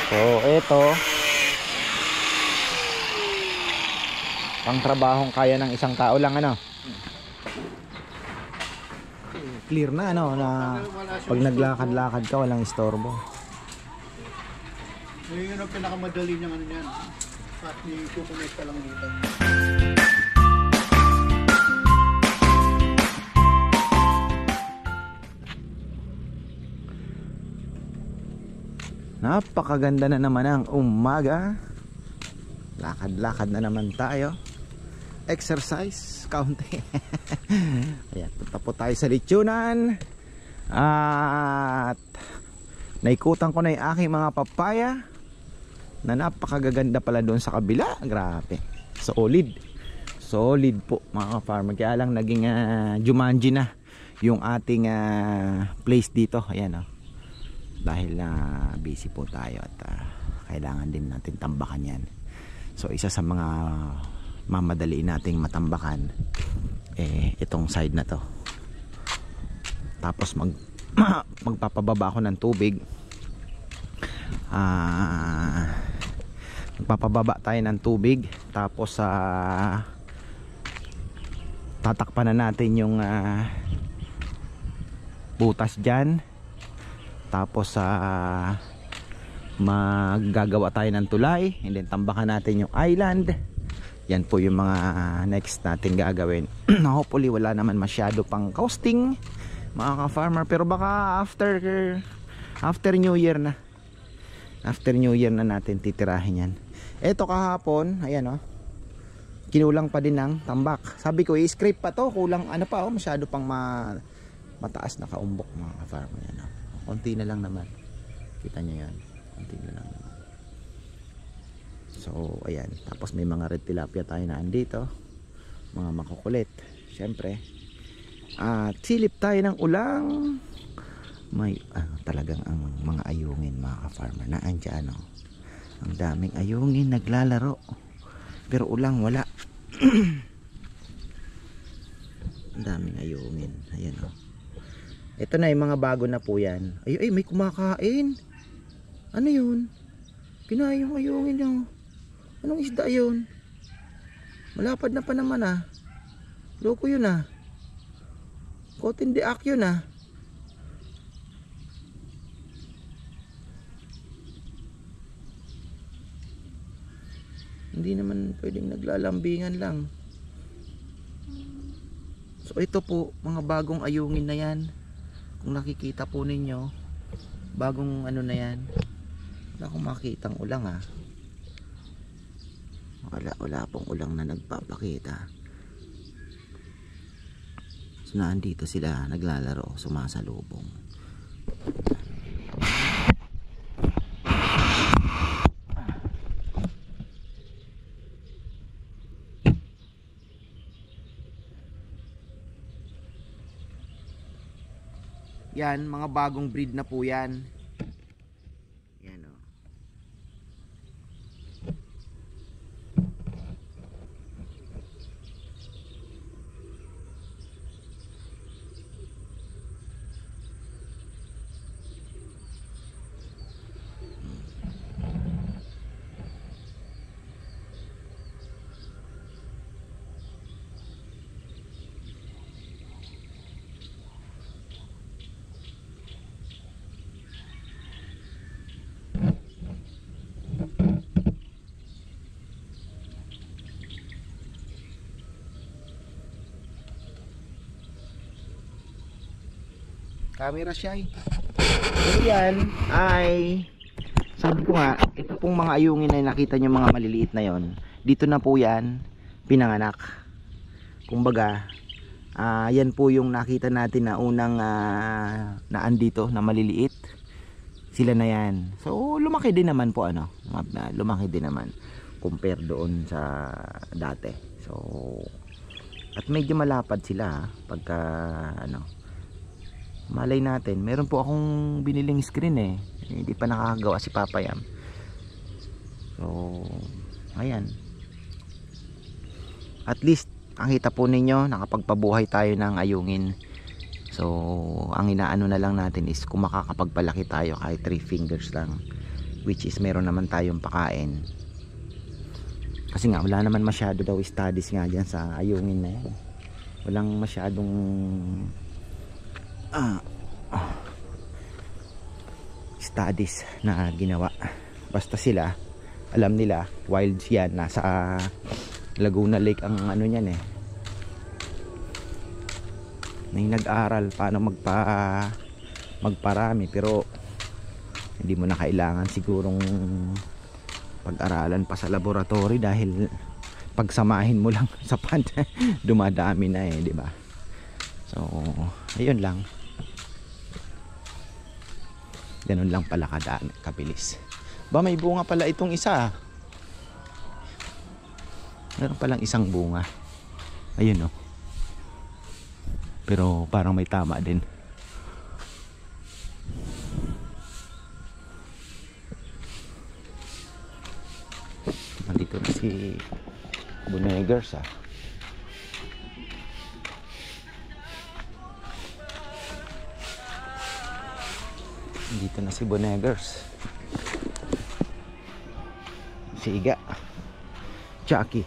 So ito, pang trabahong kaya ng isang tao lang, ano. Clear na, ano, na pag naglakad-lakad ka walang istorbo. Yun ang pinakamadali niyang ano yan. At i-connect ka lang dito. Napakaganda na naman ang umaga. Lakad-lakad na naman tayo. Exercise kaunti. Ayan, punta po tayo sa lechonan. At naikutan ko na yung aking mga papaya na napakagaganda pala doon sa kabila. Grabe, solid. Solid po mga farmer. Kaya lang naging Jumanji na yung ating place dito. Ayan, oh. Dahil busy po tayo at kailangan din natin tambakan yan. So isa sa mga mamadali nating matambakan itong side na to. Tapos magpapababa ako ng tubig. Magpapababa tayo ng tubig. Tapos tatakpan na natin yung butas dyan. Tapos maggagawa tayo ng tulay, and then tambakan natin yung island. Yan po yung mga next natin gagawin. Hopefully wala naman masyado pang costing mga ka-farmer, pero baka after New Year na. After New Year na natin titirahin yan. Eto kahapon, ayan, oh, kinulang pa din ng tambak. Sabi ko i-scrape pa to, kulang ano pa, oh, masyado pang mataas na kaumbok mga ka-farmer yan, oh. Konti na lang naman. Kita nyo yan. Konti na lang naman. So, ayan. Tapos may mga red tilapia tayo na andito. Mga makukulit. Siyempre. At silip tayo ng ulang. May, talagang ang mga ayungin, mga ka-farmer. Naandyan, oh. Ang daming ayungin naglalaro. Pero ulang wala. Ang daming ayungin. Ayan, oh. Ito na yung mga bago na po yan. Ay, may kumakain. Ano yun? Kinayong-ayungin nyo. Anong isda yun? Malapad na pa naman, ah. Loko yun, ah. Kotindiak yun, ah. Hindi naman pwedeng naglalambingan lang. So ito po, mga bagong ayungin na yan. Kung nakikita po ninyo, bagong ano na yan. Wala akong makitang ulang, ah. Wala pong ulang na nagpapakita. So naandito sila naglalaro, sumasalubong. Yan, mga bagong breed na po yan. Yan, oh. Camera shy. So yan ay, sabi ko nga, ito pong mga ayungin na nakita nyo, mga maliliit na yon, dito na po yan pinanganak. Kumbaga yan po yung nakita natin na unang naandito na maliliit. Sila na yan. So lumaki din naman po, ano, lumaki din naman compare doon sa dati. So at medyo malapad sila pagka ano, malay natin. Meron po akong biniling screen, hindi pa nakakagawa si Papa Yam. So ayan, at least ang kita po ninyo, nakapagpabuhay tayo ng ayungin. So ang inaano na lang natin is kung makakapagpalaki tayo kahit 3 fingers lang, which is meron naman tayong pakain. Kasi nga wala naman masyado daw studies nga dyan sa Ayungin na yan. Walang masyadong studies na ginawa. Basta sila alam nila wilds yan, nasa Laguna Lake ang ano niyan eh. May nag-aral paano magparami, pero hindi mo na kailangan sigurong pag-aralan pa sa laboratory dahil pagsamahin mo lang sa pond dumadami na eh, di ba? So ayun lang, ganun lang pala kadami, kabilis. Ba, may bunga pala itong isa. Meron palang isang bunga. Ayun oh. Pero parang may tama din. Nandito na si Bonegers ah. Nandito na si Bonegers. Si Iga, Chucky.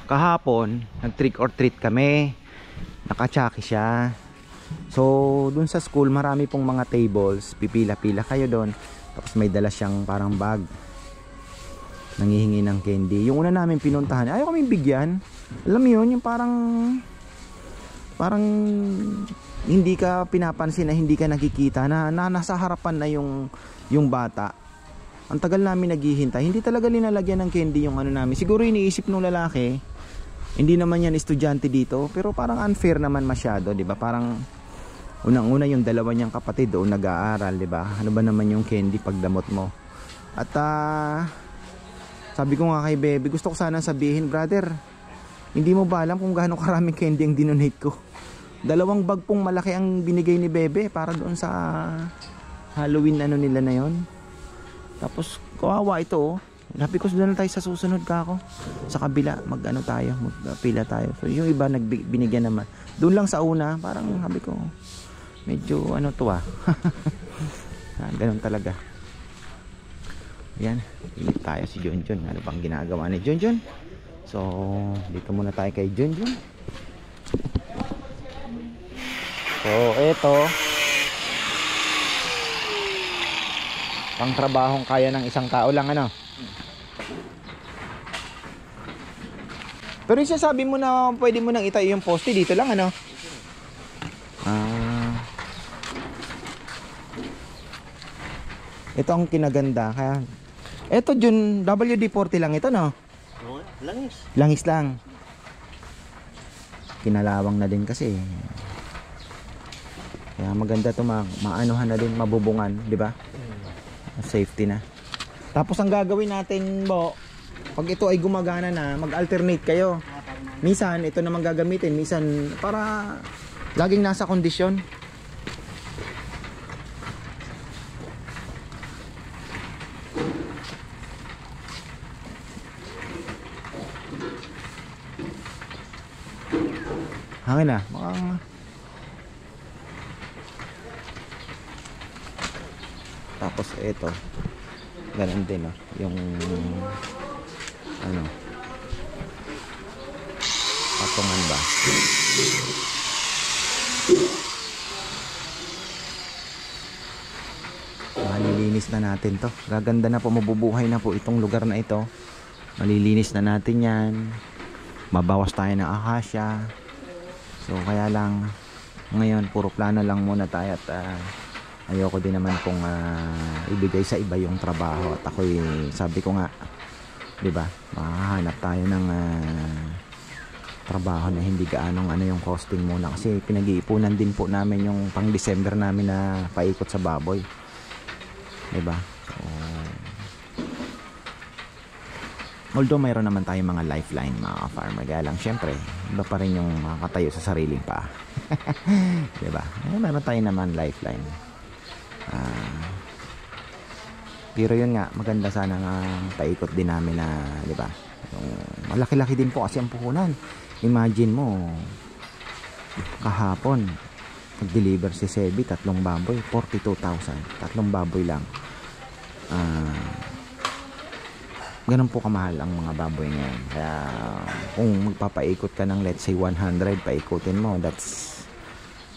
Kahapon nag trick or treat kami, naka-Chucky siya. So dun sa school marami pong mga tables, pipila-pila kayo doon. Tapos may dala siyang parang bag, nangihingi ng candy. Yung una namin pinuntahan, ayaw kaming bigyan. Alam mo yun, yung parang hindi ka pinapansin, na hindi ka nakikita, na nasa harapan na yung bata. Ang tagal namin naghihintay, hindi talaga linalagyan ng candy yung ano namin. Siguro iniisip nung lalaki, hindi naman yan estudyante dito, pero parang unfair naman masyado, di ba? Parang unang-una yung dalawa niyang kapatid doon nag-aaral, di ba? Ano ba naman yung candy pagdamot mo? At sabi ko nga kay Bebe, gusto ko sana sabihin, brother, hindi mo ba alam kung gaano karaming candy ang dinonate ko? 2 bag pong malaki ang binigay ni Bebe para doon sa Halloween ano nila na yon. Tapos kawawa ito oh. Sabi ko doon tayo sa susunod ka ako. Sa kabila magano tayo, magpila tayo. So yung iba binigyan naman. Doon lang sa una, parang sabi ko medyo ano to ah. Ganun talaga. Yan, pilit tayo si Junjun. Ano bang ginagawa ni Junjun? So dito muna tayo kay Junjun. So eto, pang trabahong kaya ng isang tao lang ano. Pero yung sabi mo na pwede mo nang itayo yung poste dito lang ano. Ito ang kinaganda. Kaya ito Jun, WD-40 lang ito no. Langis. Langis lang. Kinalawang na din kasi. Kaya maganda to, maanuhan na din, mabubungan, di ba? Safety na. Tapos ang gagawin natin, Bo, pag ito ay gumagana na, mag-alternate kayo. Minsan ito naman gagamitin, minsan para laging nasa kondisyon. Hangin na, tapos ito ganun din oh, yung ano patungan ba, malilinis na natin to. Gaganda na po, mabubuhay na po itong lugar na ito. Malilinis na natin yan, mabawas tayo ng akasya. So kaya lang ngayon puro plano lang muna tayo at ayoko din naman pong ibigay sa iba yung trabaho. At ako'y sabi ko nga, 'di ba? Makahanap tayo ng trabaho na hindi gaanong ano yung costing muna, kasi pinag-iipunan din po namin yung pang December namin na paikot sa baboy. 'Di ba? So, although mayroon naman tayong mga lifeline mga farmer, kaya lang syempre iba pa rin yung makakatayo sa sariling pa. Diba? Mayroon tayo naman lifeline. Pero yun nga, maganda sana nga paikot din namin na, diba? Malaki-laki din po kasi ang puhunan. Imagine mo kahapon Nag-deliver si Sebi, 3 baboy, 42,000. 3 baboy lang. Ganun po kamahal ang mga baboy ngayon. Kaya kung magpapaikot ka ng let's say 100, paikutin mo, that's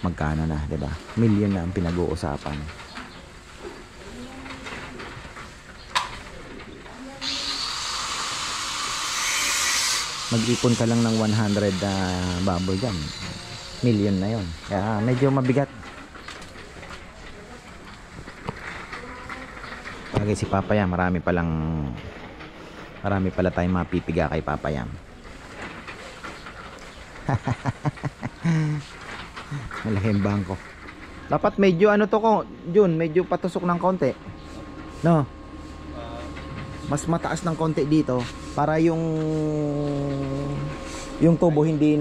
magkano na, 'di ba? Million na ang pinag-uusapan. Mag-ipon ka lang ng 100 baboy dyan, million na yon. Kaya medyo mabigat. Bagay si Papayam, marami pala tayong mapipiga kay Papayam. Malaking bangko. Dapat medyo ano to ko, Jun, medyo patusok ng konti. No? Mas mataas ng konti dito para yung tubo hindi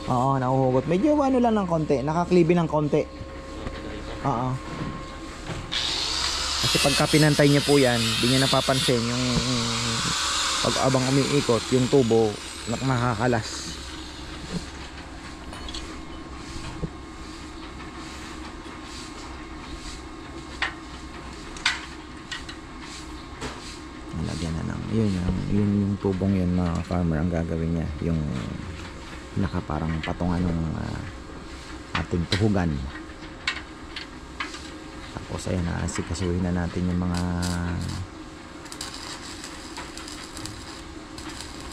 nahuhugot. Medyo ano lang ng konti, nakaklibi ng konti. Kasi pagka pinantay niyo po yan, di niya napapansin yung pag abang umiikot, yung tubo makakalas. Lagyan na ng yun yung tubong yun na farmer ang gagawin niya, yung naka parang patungan ng ating tuhugan. Tapos ayan, naasikasuhin na natin yung mga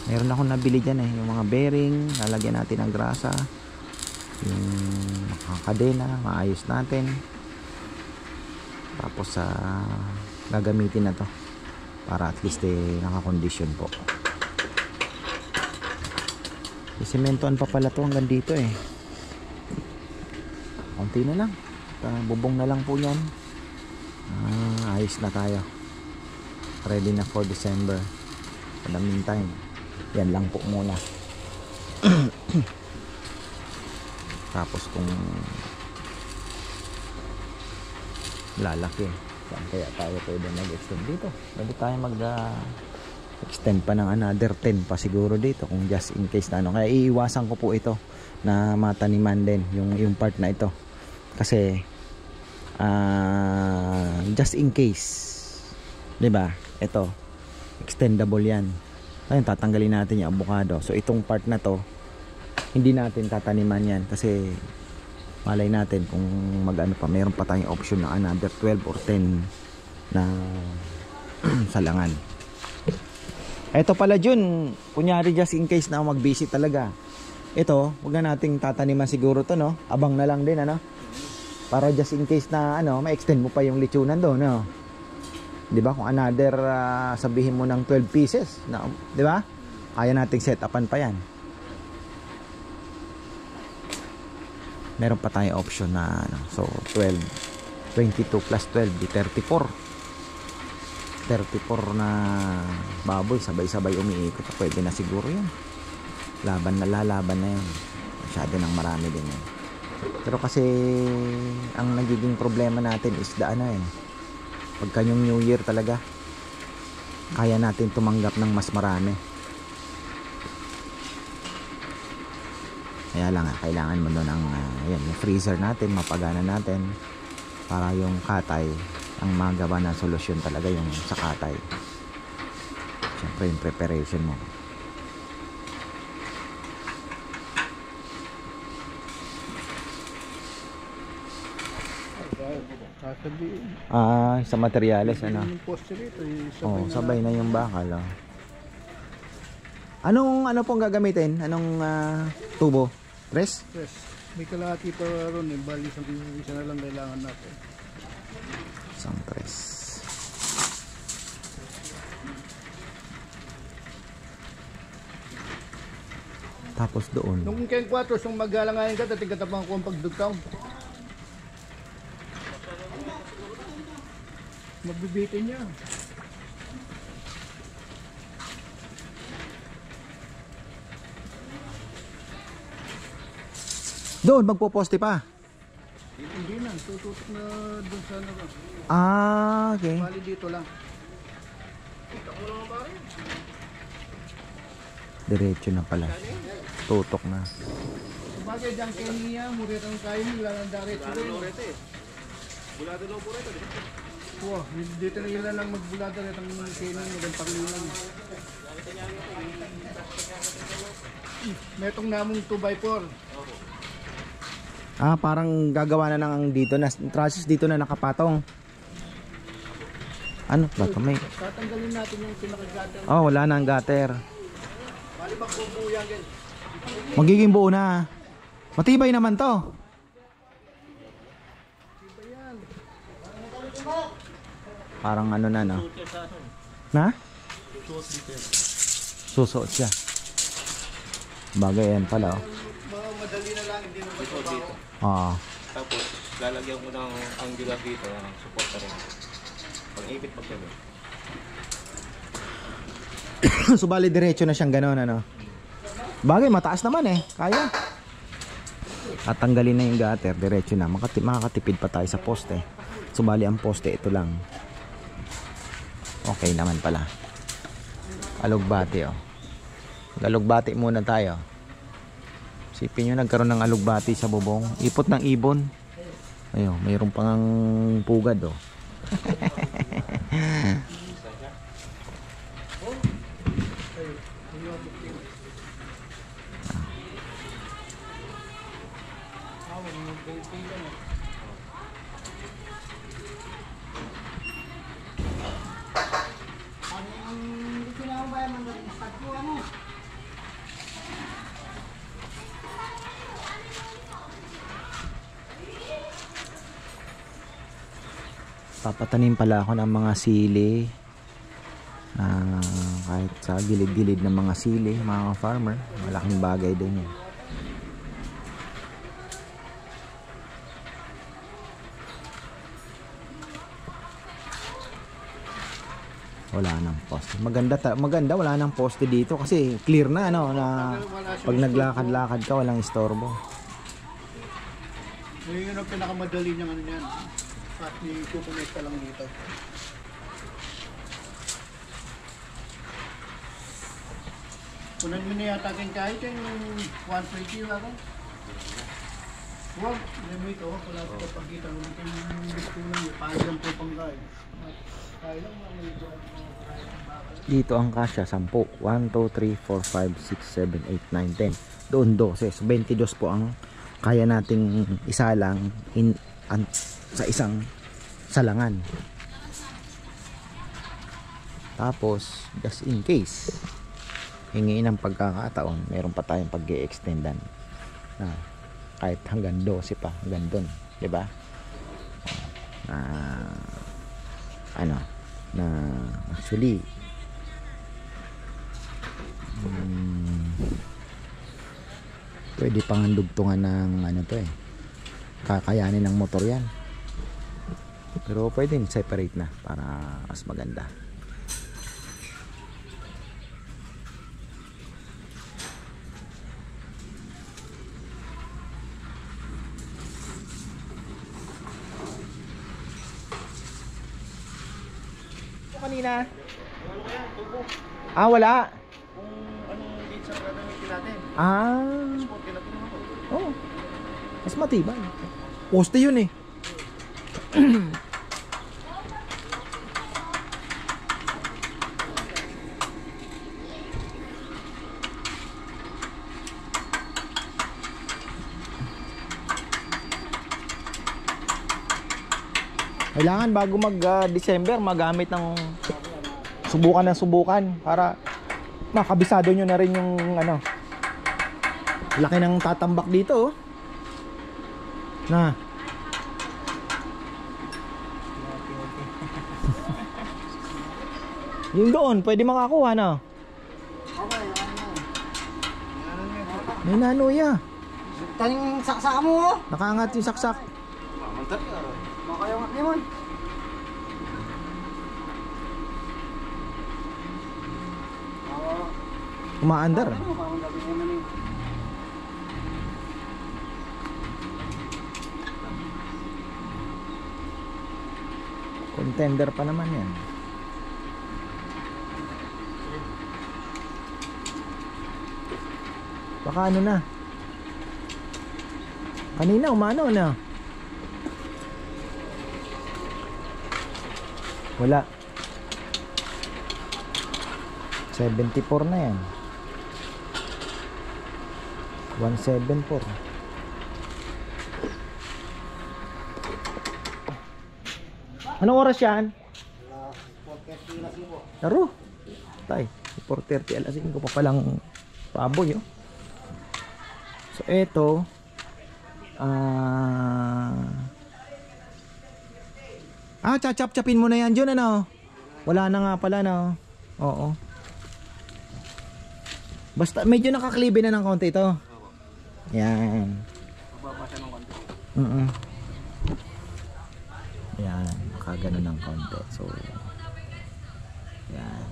meron akong nabili dyan yung mga bearing, lalagyan natin ng grasa, yung kadena maayos natin. Tapos gagamitin na to para at least nakakondisyon po. Isimentoan pa pala to hanggang dito konti na lang, bubong na lang po yan. Ayos na tayo, ready na for December. For the meantime, yan lang po muna. Tapos kung lalaki, saan kaya tayo pwede mag-extend dito? Pwede tayo extend pa ng another 10 pa siguro dito, kung just in case na ano. Kaya iiwasan ko po ito na mataniman din yung part na ito, kasi just in case, 'di ba? Ito extendable yan. Ayun, tatanggalin natin yung avocado. So itong part na to hindi natin tataniman yan, kasi malay natin kung mag-ano pa, mayroon pa tayong option na another 12 or 10 na salangan. Ito pala Jun, kunyari just in case na mag-visit talaga, ito wag na nating tataniman siguro to, no? Abang na lang din, ano? Para just in case na ano, ma-extend mo pa yung lechonan doon, no? 'Di ba? Kung another sabihin mo ng 12 pieces, na, 'di ba? Kaya nating set upan pa 'yan. Meron pa tayong option na ano, so 12, 22 plus 12 di 34 na baboy, sabay-sabay umiikot. Pwede na siguro yan. Laban na yan. Masyado nang marami din yan. Pero kasi ang nagiging problema natin is pagka yung New Year talaga, kaya natin tumanggap ng mas marami. Kaya lang kailangan mo doon yung freezer natin, mapagana natin, para yung katay, ang magawa na solusyon talaga yung sa katay. Siyempre yung preparation mo. Sa materyales, ano? Sabay na yung bakal. Ano pong gagamitin? Anong tubo? Tres? May kalahati pa ron bali isa na lang kailangan natin. Isang tres. Tapos doon. Nung keng 4 yung magalangayin ka, dating katapang ko ang pagdugtaw. Magbibitin niya. Doon magpoposte pa. Hindi na, tututok na doon sa ano. Okay. Bali dito lang. Diretso na pala. Tutok na. Bagay dyan Kenya, murit ang kain nila ng darit. Bulado daw po rito. Wow, dito na ilan lang magbulado rin ang Kenya ng pangilan. Metong namong 2x4. Ah, parang gagawa na ng dito na trusses dito na nakapatong. Ano ba ito? May... Tatanggalin natin yung pinakagater. Oh, wala na ang gutter. Bali magbubuyan yan. Magiging buo na. Matibay naman to. Parang ano na, no? Na? Susuot siya. Bagay yan pala, oh. Madali na lang, hindi naman ito dito. Oo. Tapos, lalagyan ko ng angular dito ng support na rin. Pag-ipit pagkabi. So bali diretso na siyang gano'n, ano? Bagay, mataas naman eh. Kaya. At tanggalin na yung gutter, diretso na. Makakatipid pa tayo sa poste. So bali ang poste, ito lang. Okay naman pala. Alugbati, oh. Alugbati muna tayo. Sipin nyo, nagkaroon ng alugbati sa bubong. Ipot ng ibon. Ayun, mayroon pang pugad, oh. Papatanim pala ako ng mga sili, kahit sa gilid-gilid ng mga sili, mga farmer, malaking bagay din yun. Wala nang poste. Maganda wala nang poste dito kasi clear na, ano, na pag naglakad-lakad ka walang istorbo. Yun ang pinakamadali niyang ano yan. At i-connect lang dito. Kunan mo na yata akin kahit yung 120 ako. Huwag, alam mo ito, wala ko pagkita mo yung gusto lang yung pahirang po pang guide. Kaya lang mga medyo Dito ang kasya 10. 1, 2, 3, 4, 5, 6, 7, 8, 9, 10. Doon 12. 22 po ang kaya nating isa lang sa isang salangan. Tapos just in case hingiin ng pagkakataon, meron pa tayong pag-i-extendan na kahit hanggang 12 pa, hanggang doon, di ba? Ano na actually pwede pang dugtungan ng ano to eh, kakayanin ng motor yan, pero pwedeng separate na para mas maganda. Kanina wala kung anong gauge ang gagamitin natin. Oh, Tinatanong ako. mas matibay. Poste yun eh. Kailangan bago mag-December magamit ng subukan para makabisado nyo na rin yung ano, laki ng tatambak dito, oh. Na yung doon pwede makakuha na. May nanoya. Taning saksa mo, oh. Nakaangat yung saksak. Makayong limon. Umaandar. Contender pa naman yan. Baka ano na, Kanina umano na. Wala. 74 na yan. 174. Anong oras yan? 4:30 na po. Laro. Tay, 4:30 alas 5 pa palang paboy, oh. So eto chachap-chapin mo na yan dyan, ano? Wala na nga pala, no? Oo. Basta medyo nakaklibe na ng konti ito. Yan. Magbabasa ng konti. Yan, makagano ng konti. So yan.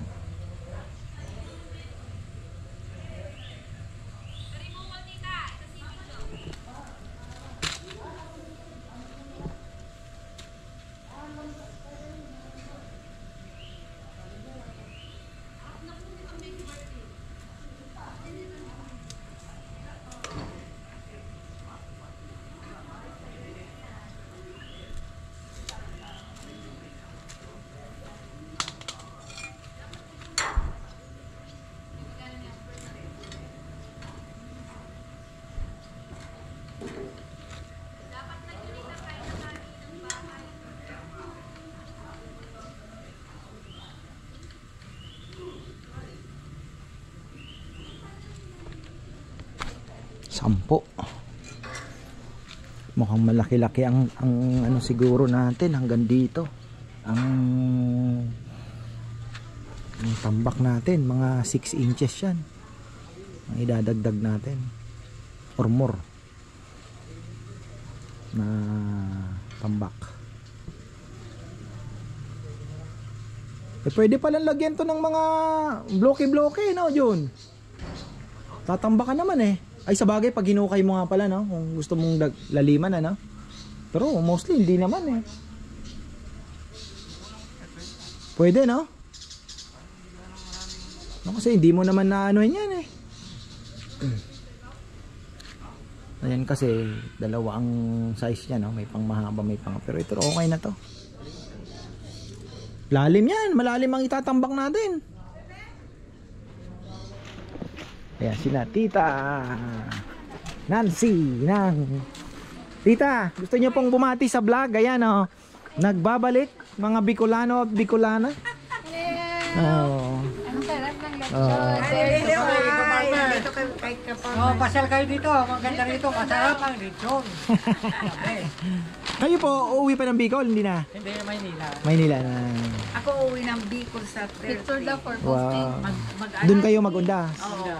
Sampo. Mukhang malaki-laki ang ano siguro natin hanggang dito. Ang tambak natin mga 6 inches yan. Ang idadagdag natin or more na tambak. Pwede palang lagyan to ng mga bloke-bloke, no, Jun? Tatambakan naman eh. Ay, sa bagay, pag hinukay mo nga pala, no? Kung gusto mong laliman, ano? Pero mostly, hindi naman eh. Pwede, no? No, kasi hindi mo naman na ano yan eh. Ayan kasi, dalawa ang size niya, no? May pang mahaba, may pang... Pero ito, okay na to. Lalim yan. Malalim ang itatambak natin. Ayan, sina Tita Nancy ng Tita, gusto niyo pong bumati sa vlog? Ayan, oh. Nagbabalik mga Bicolano at Bicolana. Oh. Ang sarap ng lechon. Dito kayo kay Kapag. Oh, pasyal kayo dito. Maganda rito. Masarap ang lechon. Kayo po, uuwi pa ng Bicol? Hindi na? Hindi, Maynila. Maynila na. Ako uwi ng Bicol sa Victor da for posting. Wow. Doon kayo mag-unda? Oo.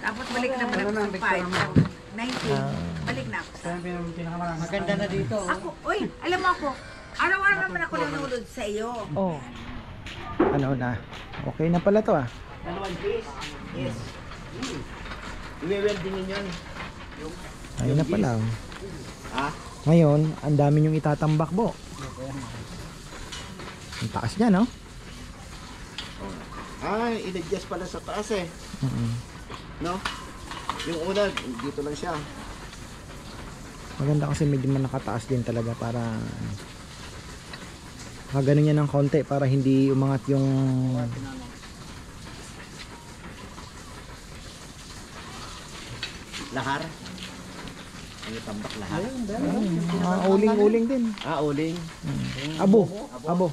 Tapos balik naman ako sa 5. 19. Balik na ako sa... Maganda na dito. Ako, uy, alam mo ako, araw-araw naman ako nanonood sa iyo. Oh. Ano na? Okay na pala to, ah. Dalawang piece? Yes. I-weldingin yun. Ayun na pala. Ha? Ngayon, ang dami nyong itatambak, Bo. Ang taas niya, no? Ay, in-adjust pala sa taas eh. No? Yung una, dito lang siya. Maganda kasi medyo man nakataas din talaga para magano niya ng konti para hindi umangat yung Lahar. Ano tambak lahar? uling-uling din. Ah, uling. Abo. Abo.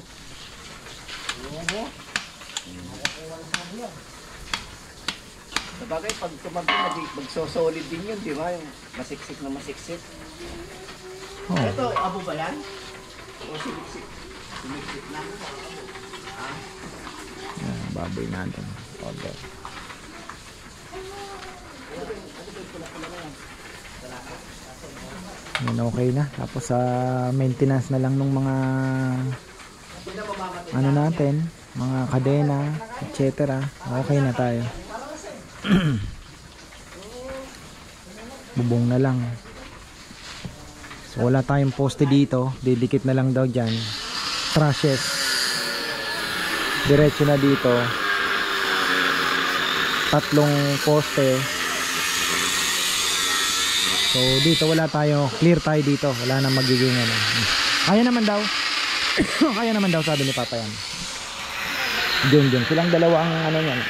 Sabagay, pag tumagin, magsosolid din yun, di ba? Yung masiksik na masiksik. Oh. Ito, abo ba yan? O simiksik? Simiksik na. Baboy natin. Okay. Yan, okay na. Tapos sa maintenance na lang ng mga ano natin, mga kadena, etc. Okay na tayo. Bubong na lang. So wala tayong poste dito, didikit na lang daw dyan. Trusses. Diretso na dito. 3 poste. So dito wala tayo, clear tayo dito, wala nang magiging ano. Kaya naman daw. Kaya naman daw, sabi ni Papa yan. Diyan silang dalawa ang ano niyan.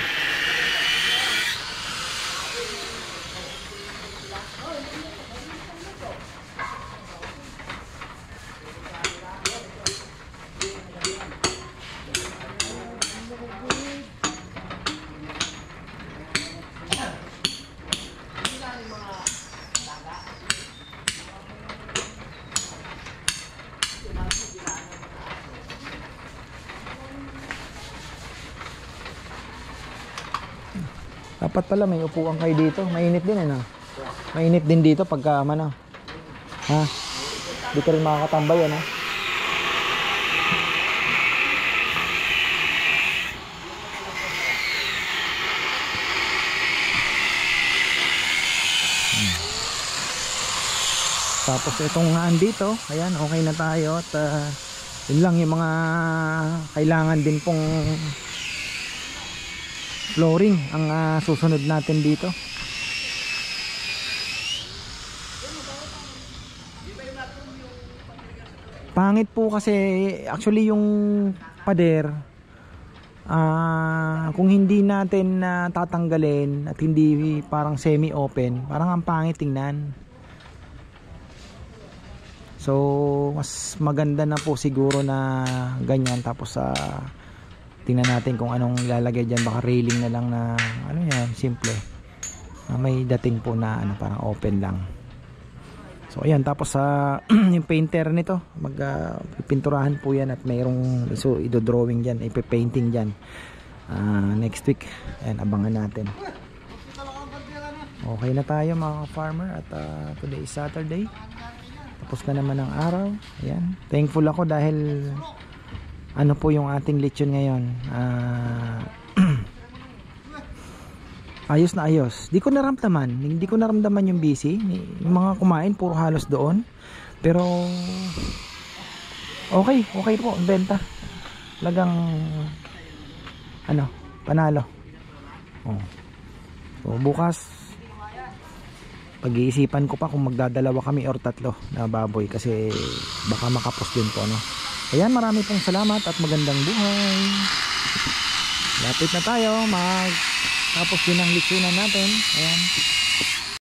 Dapat pala may upuan kayo dito. Mainit din ano. Mainit din dito pagka ano. Ha? Di ka rin makakatambay ano. Tapos itong andito, ayan, okay na tayo at yun lang yung mga kailangan din pong flooring ang susunod natin dito. Pangit po kasi actually yung pader kung hindi natin tatanggalin at hindi parang semi open, parang ang pangit tingnan. So mas maganda na po siguro na ganyan. Tapos tingnan natin kung anong ilalagay dyan. Baka railing na lang na ano yan, simple, may dating po na ano, parang open lang. So ayan, tapos yung painter nito pinturahan po yan at mayroong idodrawing dyan, ipipainting dyan next week. Ayan, abangan natin. Okay na tayo mga farmer at today is Saturday. Tapos na naman ang araw. Ayan, thankful ako dahil ano po yung ating lechon ngayon, ayos na ayos. Hindi ko naramdaman yung busy. Yung mga kumain puro halos doon. Pero okay po ang benta. Talagang ano, panalo. So bukas pag-iisipan ko pa kung magdadalawa kami or tatlo na baboy kasi baka makapos din po ano. Ayan, marami pong salamat at magandang buhay. Lapit na tayo tapos din ang lechonan natin. Ayan.